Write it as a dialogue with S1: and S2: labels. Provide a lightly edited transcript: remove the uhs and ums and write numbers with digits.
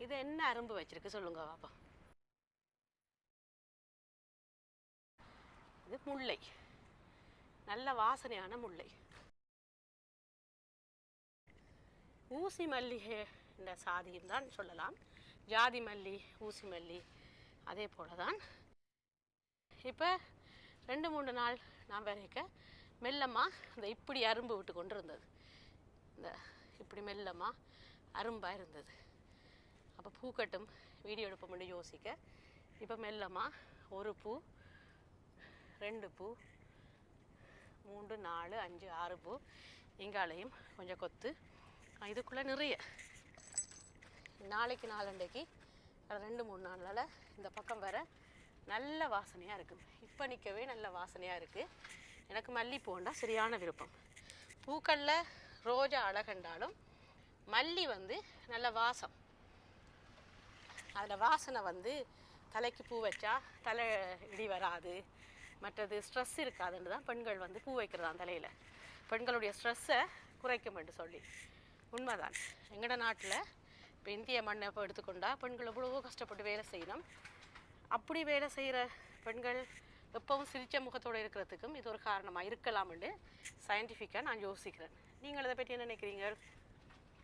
S1: இது என்ன அரும்பு வச்சிருக்கு சொல்லுங்க பாப்பா. இது முல்லை, நல்ல வாசனையான முல்லை. ஊசி மல்லிகை என்ற சாதியும் தான் சொல்லலாம். ஜாதி மல்லி, ஊசி மல்லி அதே போல தான். இப்போ 2-3 நாள் நான் வரைக்க மெல்லமாக இந்த இப்படி அரும்பு விட்டு கொண்டு இருந்தது. இந்த இப்படி மெல்லமாக அரும்பாக இருந்தது. அப்போ பூக்கட்டும் வீடியோ எடுப்போம்னு யோசிக்க இப்போ மெல்லமாக 1 பூ, 2 பூ, 3, 4, 5, 6 பூ, இங்காலையும் கொஞ்சம் கொத்து. இதுக்குள்ளே நிறைய நாளைக்கு நாளண்டைக்கு 2-3 நாளால் இந்த பக்கம் வர நல்ல வாசனையாக இருக்குது. இப்போ நிற்கவே நல்ல வாசனையாக இருக்குது. எனக்கு மல்லிப்பூண்டா சரியான விருப்பம். பூக்களில் ரோஜா அழகண்டாலும் மல்லி நல்ல வாசம். அதில் வாசனை தலைக்கு பூ வச்சா தலை இடி வராது, மற்றது ஸ்ட்ரெஸ் இருக்காதுன்னு தான் பெண்கள் பூ வைக்கிறதான் தலையில். பெண்களுடைய ஸ்ட்ரெஸ்ஸை குறைக்கும் என்று சொல்லி உண்மைதான். எங்களோட நாட்டில் இப்போ இந்திய மண்ணை இப்போ எடுத்துக்கொண்டா பெண்கள் எவ்வளவோ கஷ்டப்பட்டு வேலை செய்யணும். அப்படி வேலை செய்கிற பெண்கள் எப்பவும் சிரித்த முகத்தோடு இருக்கிறதுக்கும் இது ஒரு காரணமாக இருக்கலாம்னு சயின்டிஃபிக்காக நான் யோசிக்கிறேன். நீங்கள் அதை பற்றி என்ன நினைக்கிறீங்க?